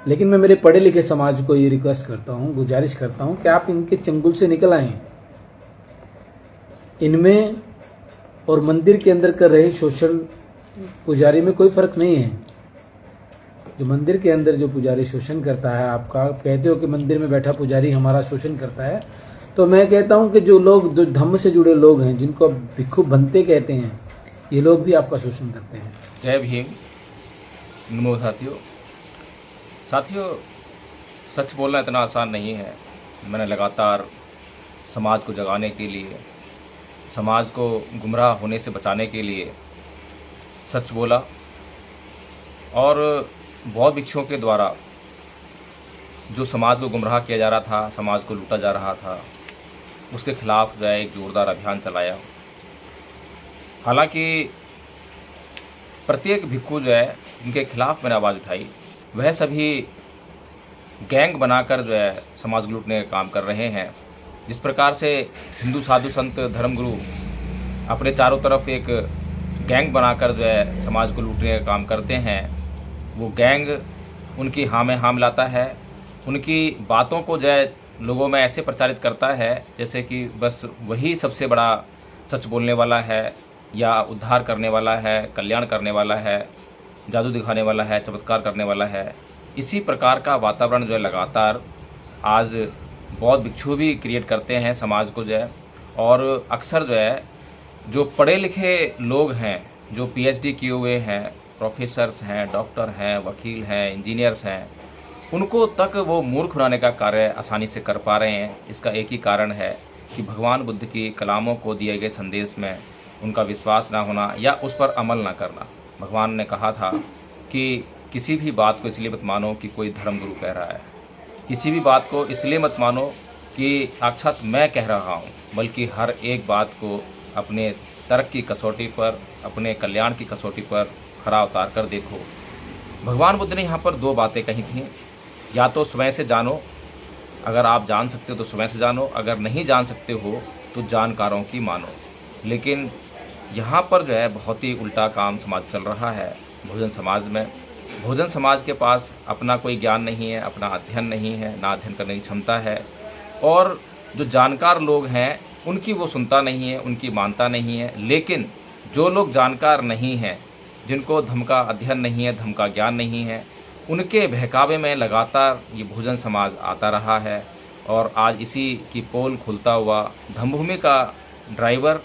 लेकिन मैं मेरे पढ़े लिखे समाज को ये रिक्वेस्ट करता हूँ, गुजारिश करता हूँ कि आप इनके चंगुल से निकल आएं। इनमें और मंदिर के अंदर कर रहे शोषण पुजारी में कोई फर्क नहीं है। जो मंदिर के अंदर जो पुजारी शोषण करता है, आप कहते हो कि मंदिर में बैठा पुजारी हमारा शोषण करता है, तो मैं कहता हूं कि जो लोग जो धम्म से जुड़े लोग हैं, जिनको भिक्षु बनते कहते हैं, ये लोग भी आपका शोषण करते हैं। जय भीम। नमो साथियों, सच बोलना इतना आसान नहीं है। मैंने लगातार समाज को जगाने के लिए, समाज को गुमराह होने से बचाने के लिए सच बोला, और बौद्ध भिक्षुओं के द्वारा जो समाज को गुमराह किया जा रहा था, समाज को लूटा जा रहा था, उसके खिलाफ जो है एक जोरदार अभियान चलाया। हालांकि प्रत्येक भिक्षु जो है इनके खिलाफ मैंने आवाज़ उठाई, वह सभी गैंग बनाकर जो है समाज को लूटने का काम कर रहे हैं। जिस प्रकार से हिंदू साधु संत धर्मगुरु अपने चारों तरफ एक गैंग बनाकर जो है समाज को लूटने का काम करते हैं, वो गैंग उनकी हाँ में हाँ मिलाता है, उनकी बातों को जो है लोगों में ऐसे प्रचारित करता है जैसे कि बस वही सबसे बड़ा सच बोलने वाला है, या उद्धार करने वाला है, कल्याण करने वाला है, जादू दिखाने वाला है, चमत्कार करने वाला है। इसी प्रकार का वातावरण जो है लगातार आज बौद्ध भिक्षु भी क्रिएट करते हैं समाज को जो है। और अक्सर जो है जो पढ़े लिखे लोग हैं, जो पीएचडी किए हुए हैं, प्रोफेसर्स हैं, डॉक्टर हैं, वकील हैं, इंजीनियर्स हैं, उनको तक वो मूर्ख बनाने का कार्य आसानी से कर पा रहे हैं। इसका एक ही कारण है कि भगवान बुद्ध की कलामों को दिए गए संदेश में उनका विश्वास ना होना या उस पर अमल ना करना। भगवान ने कहा था कि किसी भी बात को इसलिए मत मानो कि कोई धर्मगुरु कह रहा है, किसी भी बात को इसलिए मत मानो कि साक्षात मैं कह रहा हूँ, बल्कि हर एक बात को अपने तर्क की कसौटी पर, अपने कल्याण की कसौटी पर खरा उतार कर देखो। भगवान बुद्ध ने यहाँ पर दो बातें कही थी, या तो स्वयं से जानो, अगर आप जान सकते हो तो स्वयं से जानो, अगर नहीं जान सकते हो तो जानकारों की मानो। लेकिन यहाँ पर जो है बहुत ही उल्टा काम समाज चल रहा है। भोजन समाज में, भोजन समाज के पास अपना कोई ज्ञान नहीं है, अपना अध्ययन नहीं है, ना अध्ययन करने की क्षमता है, और जो जानकार लोग हैं उनकी वो सुनता नहीं है, उनकी मानता नहीं है। लेकिन जो लोग जानकार नहीं हैं, जिनको धर्म का अध्ययन नहीं है, धर्म का ज्ञान नहीं है, उनके बहकावे में लगातार ये भोजन समाज आता रहा है। और आज इसी की पोल खुलता हुआ धम्मभूमि का ड्राइवर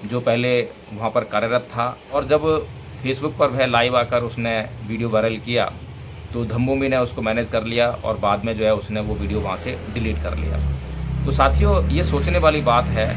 जो पहले वहाँ पर कार्यरत था, और जब फेसबुक पर वह लाइव आकर उसने वीडियो वायरल किया तो धम्मभूमि ने उसको मैनेज कर लिया, और बाद में जो है उसने वो वीडियो वहाँ से डिलीट कर लिया। तो साथियों, ये सोचने वाली बात है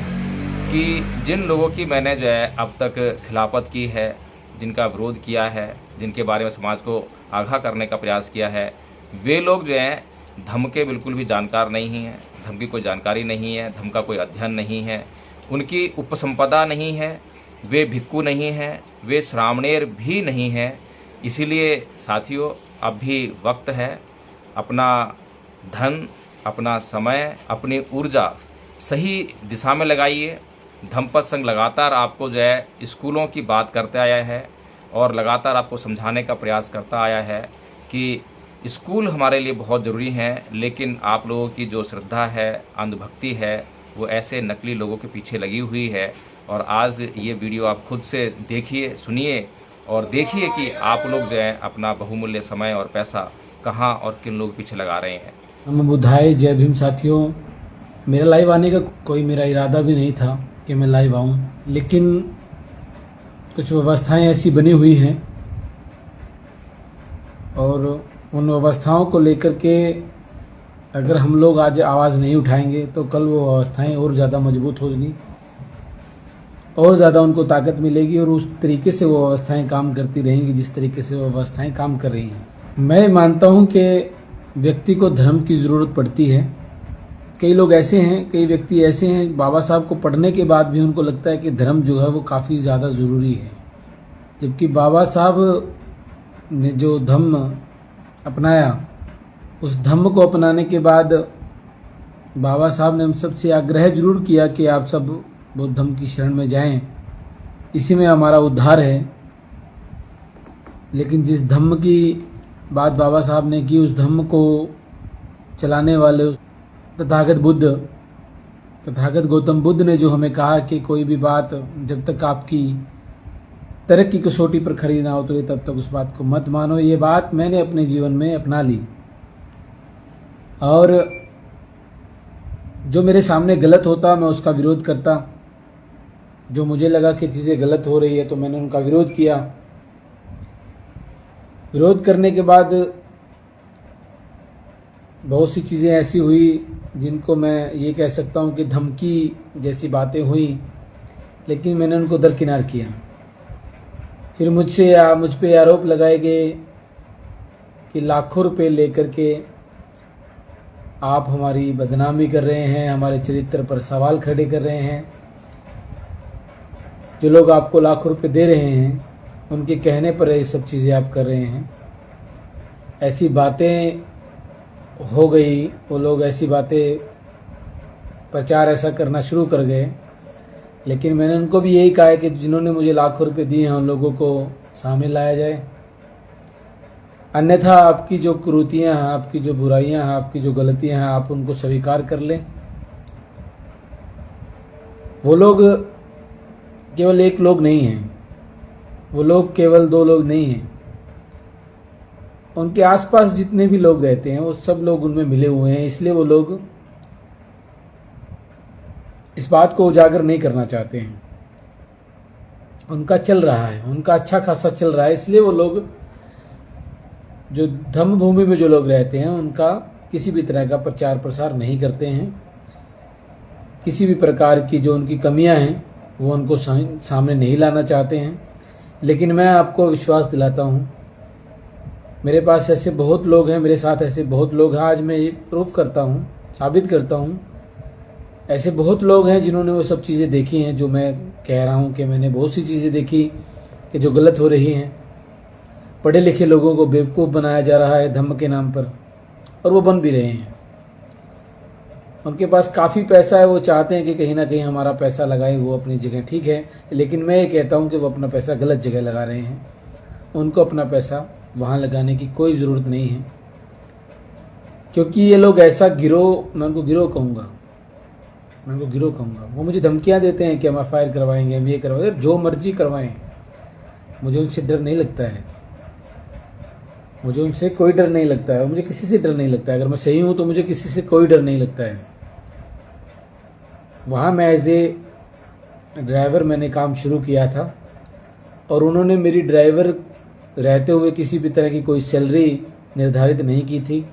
कि जिन लोगों की मैंने जो है अब तक खिलाफत की है, जिनका विरोध किया है, जिनके बारे में समाज को आगाह करने का प्रयास किया है, वे लोग जो हैं धर्म के बिल्कुल भी जानकार नहीं हैं, धर्म की कोई जानकारी नहीं है, धर्म का कोई अध्ययन नहीं है, उनकी उपसंपदा नहीं है, वे भिक्खु नहीं हैं, वे श्रामणेर भी नहीं हैं। इसीलिए साथियों, अब भी वक्त है, अपना धन, अपना समय, अपनी ऊर्जा सही दिशा में लगाइए। धम्मपद संघ लगातार आपको जो है स्कूलों की बात करते आया है, और लगातार आपको समझाने का प्रयास करता आया है कि स्कूल हमारे लिए बहुत ज़रूरी हैं, लेकिन आप लोगों की जो श्रद्धा है, अंधभक्ति है, वो ऐसे नकली लोगों के पीछे लगी हुई है। और आज ये वीडियो आप खुद से देखिए, सुनिए, और देखिए कि आप लोग जो है अपना बहुमूल्य समय और पैसा कहाँ और किन लोगों के पीछे लगा रहे हैं। नमो बुद्धाय। जय भीम। साथियों, मेरा लाइव आने का कोई मेरा इरादा भी नहीं था कि मैं लाइव आऊँ, लेकिन कुछ व्यवस्थाएं ऐसी बनी हुई हैं, और उन व्यवस्थाओं को लेकर के अगर हम लोग आज आवाज़ नहीं उठाएंगे तो कल वो व्यवस्थाएं और ज़्यादा मजबूत होगी, और ज़्यादा उनको ताकत मिलेगी, और उस तरीके से वो व्यवस्थाएं काम करती रहेंगी जिस तरीके से वो व्यवस्थाएं काम कर रही हैं। मैं मानता हूं कि व्यक्ति को धर्म की ज़रूरत पड़ती है। कई लोग ऐसे हैं, कई व्यक्ति ऐसे हैं, बाबा साहब को पढ़ने के बाद भी उनको लगता है कि धर्म जो है वो काफ़ी ज़्यादा ज़रूरी है, जबकि बाबा साहब ने जो धम्म अपनाया, उस धम्म को अपनाने के बाद बाबा साहब ने हम सबसे आग्रह जरूर किया कि आप सब बौद्ध धम्म की शरण में जाएं, इसी में हमारा उद्धार है। लेकिन जिस धम्म की बात बाबा साहब ने की, उस धम्म को चलाने वाले उस तथागत गौतम बुद्ध ने जो हमें कहा कि कोई भी बात जब तक आपकी तरक की कसौटी पर खरी ना उतरे तब तक उस बात को मत मानो, ये बात मैंने अपने जीवन में अपना ली। और जो मेरे सामने गलत होता मैं उसका विरोध करता। जो मुझे लगा कि चीज़ें गलत हो रही है तो मैंने उनका विरोध किया। विरोध करने के बाद बहुत सी चीज़ें ऐसी हुई जिनको मैं ये कह सकता हूँ कि धमकी जैसी बातें हुई, लेकिन मैंने उनको दरकिनार किया। फिर मुझ पे आरोप लगाए गए कि लाखों रुपए लेकर के आप हमारी बदनामी कर रहे हैं, हमारे चरित्र पर सवाल खड़े कर रहे हैं। जो लोग आपको लाखों रुपए दे रहे हैं उनके कहने पर ये सब चीज़ें आप कर रहे हैं। ऐसी बातें हो गई, वो लोग ऐसी बातें प्रचार ऐसा करना शुरू कर गए। लेकिन मैंने उनको भी यही कहा है कि जिन्होंने मुझे लाखों रुपए दिए हैं उन लोगों को सामने लाया जाए, अन्यथा आपकी जो कुरीतियाँ हैं, आपकी जो बुराइयाँ हैं, आपकी जो गलतियाँ हैं, आप उनको स्वीकार कर लें। वो लोग केवल एक लोग नहीं हैं, वो लोग केवल दो लोग नहीं हैं। उनके आसपास जितने भी लोग रहते हैं वो सब लोग उनमें मिले हुए हैं, इसलिए वो लोग इस बात को उजागर नहीं करना चाहते हैं। उनका चल रहा है, उनका अच्छा खासा चल रहा है, इसलिए वो लोग जो धम्म भूमि में जो लोग रहते हैं उनका किसी भी तरह का प्रचार प्रसार नहीं करते हैं। किसी भी प्रकार की जो उनकी कमियां हैं वो उनको सामने नहीं लाना चाहते हैं। लेकिन मैं आपको विश्वास दिलाता हूँ, मेरे पास ऐसे बहुत लोग हैं, मेरे साथ ऐसे बहुत लोग हैं। आज मैं ये प्रूफ करता हूँ, साबित करता हूँ। ऐसे बहुत लोग हैं जिन्होंने वो सब चीज़ें देखी हैं जो मैं कह रहा हूँ कि मैंने बहुत सी चीज़ें देखी कि जो गलत हो रही हैं। पढ़े लिखे लोगों को बेवकूफ़ बनाया जा रहा है धम्म के नाम पर, और वो बन भी रहे हैं। उनके पास काफ़ी पैसा है, वो चाहते हैं कि कहीं ना कहीं हमारा पैसा लगाए वो अपनी जगह ठीक है, लेकिन मैं ये कहता हूँ कि वो अपना पैसा गलत जगह लगा रहे हैं। उनको अपना पैसा वहाँ लगाने की कोई ज़रूरत नहीं है, क्योंकि ये लोग ऐसा गिरोह, मैं उनको गिरोह कहूँगा, वो मुझे धमकियाँ देते हैं कि हम FIR करवाएंगे, हम ये करवाएंगे। जो मर्जी करवाएं, मुझे उनसे डर नहीं लगता है, मुझे उनसे कोई डर नहीं लगता है, मुझे किसी से डर नहीं लगता है। अगर मैं सही हूँ तो मुझे किसी से कोई डर नहीं लगता है। वहाँ मैं एज ए ड्राइवर मैंने काम शुरू किया था, और उन्होंने मेरी ड्राइवर रहते हुए किसी भी तरह की कोई सैलरी निर्धारित नहीं की थी।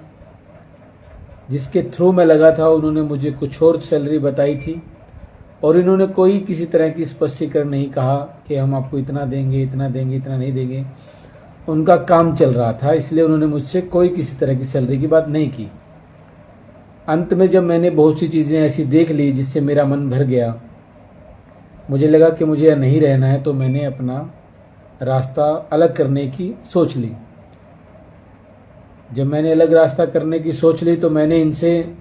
जिसके थ्रू मैं लगा था उन्होंने मुझे कुछ और सैलरी बताई थी, और इन्होंने कोई किसी तरह की स्पष्टीकरण नहीं कहा कि हम आपको इतना देंगे, इतना देंगे, इतना नहीं देंगे। उनका काम चल रहा था, इसलिए उन्होंने मुझसे कोई किसी तरह की सैलरी की बात नहीं की। अंत में जब मैंने बहुत सी चीज़ें ऐसी देख ली जिससे मेरा मन भर गया, मुझे लगा कि मुझे नहीं रहना है, तो मैंने अपना रास्ता अलग करने की सोच ली। जब मैंने अलग रास्ता करने की सोच ली तो मैंने इनसे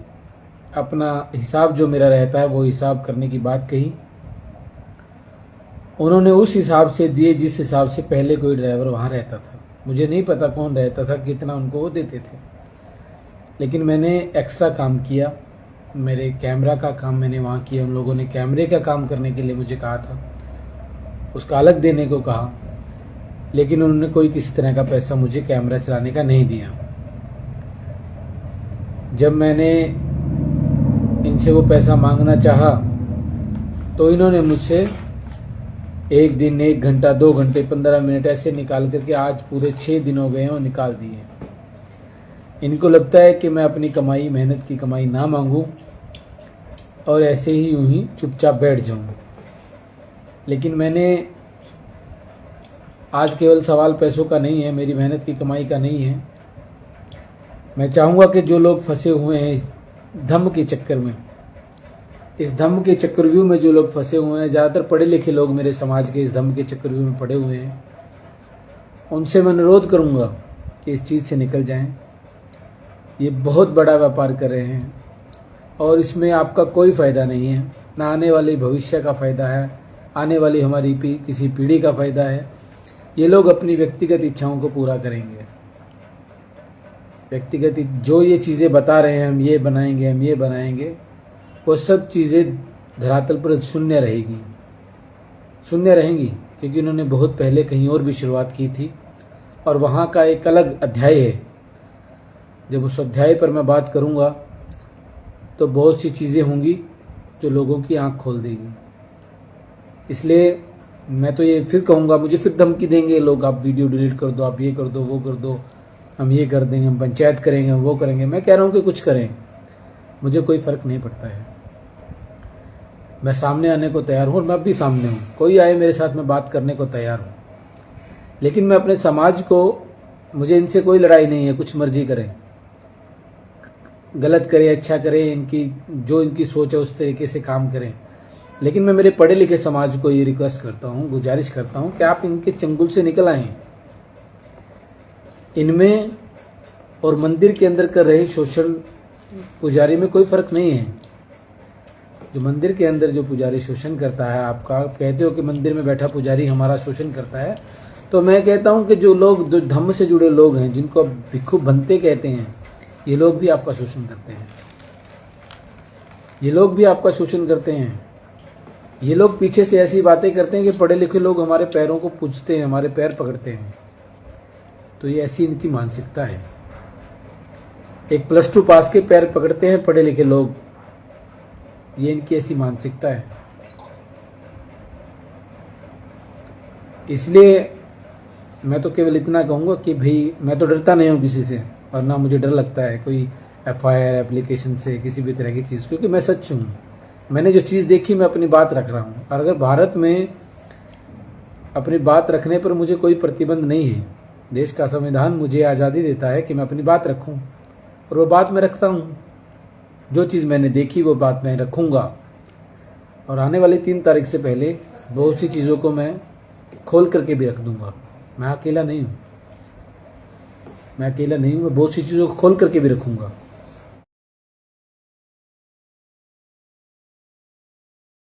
अपना हिसाब जो मेरा रहता है वो हिसाब करने की बात कही। उन्होंने उस हिसाब से दिए जिस हिसाब से पहले कोई ड्राइवर वहाँ रहता था। मुझे नहीं पता कौन रहता था, कितना उनको वो देते थे, लेकिन मैंने एक्स्ट्रा काम किया। मेरे कैमरा का काम मैंने वहाँ किया। उन लोगों ने कैमरे का काम करने के लिए मुझे कहा था, उसका अलग देने को कहा, लेकिन उन्होंने कोई किसी तरह का पैसा मुझे कैमरा चलाने का नहीं दिया। जब मैंने इनसे वो पैसा मांगना चाहा तो इन्होंने मुझसे एक दिन, 1 घंटा, 2 घंटे, 15 मिनट ऐसे निकाल करके आज पूरे 6 दिन हो गए हैं और निकाल दिए। इनको लगता है कि मैं अपनी कमाई, मेहनत की कमाई ना मांगूं और ऐसे ही यूं ही चुपचाप बैठ जाऊं। लेकिन मैंने आज केवल सवाल पैसों का नहीं है, मेरी मेहनत की कमाई का नहीं है। मैं चाहूँगा कि जो लोग फंसे हुए हैं इस धम्म के चक्कर में, इस धम्म के चक्रव्यूह में जो लोग फंसे हुए हैं, ज़्यादातर पढ़े लिखे लोग मेरे समाज के इस धम्म के चक्रव्यूह में पड़े हुए हैं, उनसे मैं अनुरोध करूँगा कि इस चीज़ से निकल जाएं। ये बहुत बड़ा व्यापार कर रहे हैं और इसमें आपका कोई फ़ायदा नहीं है, ना आने वाले भविष्य का फ़ायदा है, आने वाली हमारी किसी पीढ़ी का फ़ायदा है। ये लोग अपनी व्यक्तिगत इच्छाओं को पूरा करेंगे व्यक्तिगत जो ये चीज़ें बता रहे हैं, हम ये बनाएंगे, हम ये बनाएंगे, वो सब चीज़ें धरातल पर शून्य रहेगी, शून्य रहेंगी, क्योंकि उन्होंने बहुत पहले कहीं और भी शुरुआत की थी और वहाँ का एक अलग अध्याय है। जब उस अध्याय पर मैं बात करूँगा तो बहुत सी चीज़ें होंगी जो लोगों की आंख खोल देगी। इसलिए मैं तो ये फिर कहूँगा, मुझे फिर धमकी देंगे लोग, आप वीडियो डिलीट कर दो, आप ये कर दो, वो कर दो, हम ये कर देंगे, हम पंचायत करेंगे, हम वो करेंगे। मैं कह रहा हूँ कि कुछ करें, मुझे कोई फ़र्क नहीं पड़ता है। मैं सामने आने को तैयार हूँ और मैं अब भी सामने हूँ, कोई आए मेरे साथ में बात करने को तैयार हूँ। लेकिन मैं अपने समाज को, मुझे इनसे कोई लड़ाई नहीं है, कुछ मर्जी करें, गलत करें, अच्छा करें, इनकी जो इनकी सोच है उस तरीके से काम करें। लेकिन मैं मेरे पढ़े लिखे समाज को ये रिक्वेस्ट करता हूँ, गुजारिश करता हूँ कि आप इनके चंगुल से निकल आएँ। इनमें और मंदिर के अंदर कर रहे शोषण पुजारी में कोई फ़र्क नहीं है। जो मंदिर के अंदर जो पुजारी शोषण करता है, आपका कहते हो कि मंदिर में बैठा पुजारी हमारा शोषण करता है, तो मैं कहता हूँ कि जो लोग, जो धम्म से जुड़े लोग हैं, जिनको भिक्षु बनते कहते हैं, ये लोग भी आपका शोषण करते हैं। ये लोग भी आपका शोषण करते हैं। ये लोग पीछे से ऐसी बातें करते हैं कि पढ़े लिखे लोग हमारे पैरों को पूजते हैं, हमारे पैर पकड़ते हैं। तो ये ऐसी इनकी मानसिकता है। एक +2 पास के पैर पकड़ते हैं पढ़े लिखे लोग, ये इनकी ऐसी मानसिकता है। इसलिए मैं तो केवल इतना कहूँगा कि भाई, मैं तो डरता नहीं हूँ किसी से, और ना मुझे डर लगता है कोई FIR एप्लीकेशन से, किसी भी तरह की चीज़, क्योंकि मैं सच हूँ। मैंने जो चीज़ देखी, मैं अपनी बात रख रहा हूँ। और अगर भारत में अपनी बात रखने पर मुझे कोई प्रतिबंध नहीं है, देश का संविधान मुझे आज़ादी देता है कि मैं अपनी बात रखूँ, और वो बात मैं रखता हूँ। जो चीज़ मैंने देखी वो बात मैं रखूँगा। और आने वाली 3 तारीख से पहले बहुत सी चीज़ों को मैं खोल करके भी रख दूँगा। मैं अकेला नहीं हूँ, मैं बहुत सी चीज़ों को खोल करके भी रखूँगा।